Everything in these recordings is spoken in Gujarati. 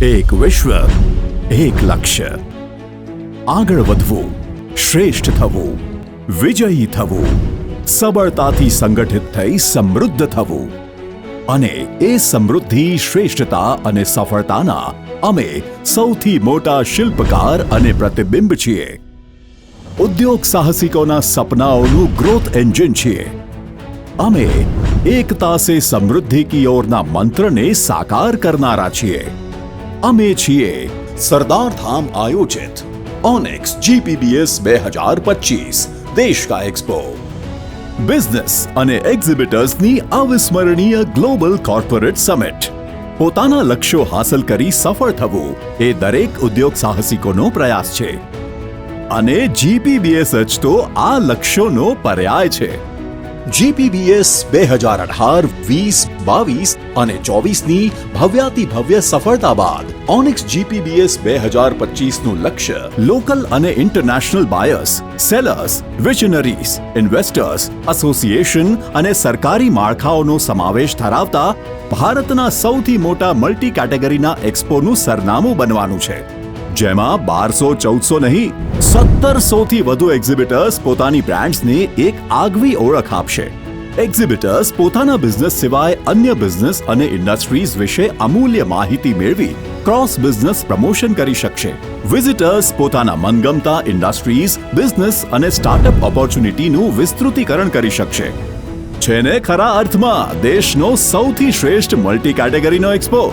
એક વિશ્વ, એક લક્ષ્ય. આગળ વધવું, શ્રેષ્ઠ થવું, વિજયી થવું, સબળતાથી સંગઠિત થઈ સમૃદ્ધ થવું. અને એ સમૃદ્ધિ, શ્રેષ્ઠતા અને સફળતાના અમે સૌથી મોટા શિલ્પકાર અને પ્રતિબિંબ છીએ. ઉદ્યોગ સાહસિકોના સપનાઓનું ગ્રોથ એન્જિન છીએ. અમે એકતા સે સમૃદ્ધિ કી ઓરના મંત્રને સાકાર કરનારા છીએ. અમે છીએ સરદાર ધામ આયોજિત ઓનેક્સ GPBS 2025 દેશ કા એક્સપો. બિઝનેસ અને એક્ઝિબિટર્સની અવિસ્મરણીય ગ્લોબલ કોર્પોરેટ સમિટ. પોતાના લક્ષ્યો હાંસલ કરી સફળ થવું એ દરેક ઉદ્યોગ સાહસિકોનો પ્રયાસ છે. અને GPBS જ તો આ લક્ષ્યોનો પર્યાય છે. GPBS 2018, 20, 22 અને 24ની ભવ્યાતિ ભવ્ય સફળતા બાદ ઓનિક્સ GPBS 2025નું લક્ષ્ય લોકલ અને international buyers, sellers, visionaries, investors, association અને સરકારી માળખાઓનો સમાવેશ ધરાવતા ભારતના સૌથી મોટા મલ્ટી કેટેગરીના એક્સપોનું સરનામું બનવાનું છે. જેમાં 1200-1400 નહીં, 1700થી વધુ એક્ઝિબિટર્સ પોતાની બ્રાન્ડ્સને એક આગવી ઓળખ આપશે. એક્ઝિબિટર્સ પોતાના બિઝનેસ સિવાય અન્ય બિઝનેસ અને ઇન્ડસ્ટ્રીઝ વિશે અમૂલ્ય માહિતી મેળવી ક્રોસ બિઝનેસ પ્રમોશન કરી શકશે. વિઝિટર્સ પોતાના મનગમતા ઇન્ડસ્ટ્રીઝ, બિઝનેસ અને સ્ટાર્ટઅપ ઓપોર્ચ્યુનિટીનું વિસ્તૃતીકરણ કરી શકશે. છે ને ખરા અર્થમાં દેશનો સૌથી શ્રેષ્ઠ મલ્ટી કેટેગરીનો એક્સપો.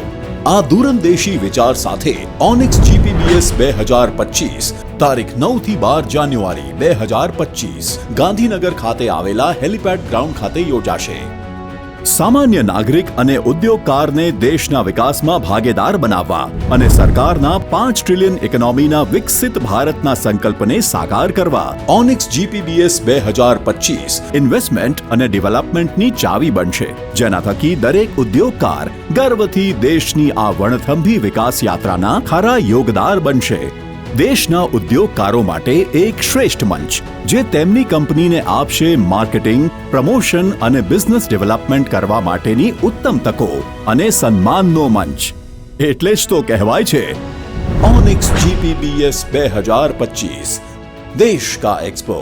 આ દૂરંદેશી વિચાર સાથે ઓનિક્સ GPBS 2025 તારીખ 9 થી 12 જાન્યુઆરી 2025 ગાંધીનગર ખાતે આવેલા હેલિપેડ ગ્રાઉન્ડ ખાતે યોજાશે. સામાન્ય નાગરિક અને ઉદ્યોગકારને દેશના વિકાસમાં ભાગીદાર બનાવવા અને સરકારના 5 ટ્રિલિયન ઇકોનોમીના વિકસિત ભારતના સંકલ્પને સાકાર કરવા ઓનિક્સ GPBS 2025 ઇન્વેસ્ટમેન્ટ અને ડેવલપમેન્ટની ચાવી બનશે. જેના થકી દરેક ઉદ્યોગકાર ગર્વથી દેશની આ વણથંભી વિકાસ યાત્રાના ખરા યોગદાર બનશે. દેશના ઉદ્યોગકારો માટે એક શ્રેષ્ઠ મંચ જે તેમની કંપનીને આપશે માર્કેટિંગ, પ્રમોશન અને બિઝનેસ ડેવલપમેન્ટ કરવા માટેની ઉત્તમ તકો અને સન્માનનો મંચ. એટલે જ તો કહેવાય છે ઓનિક્સ GPBS 2025 દેશ કા એક્સપો.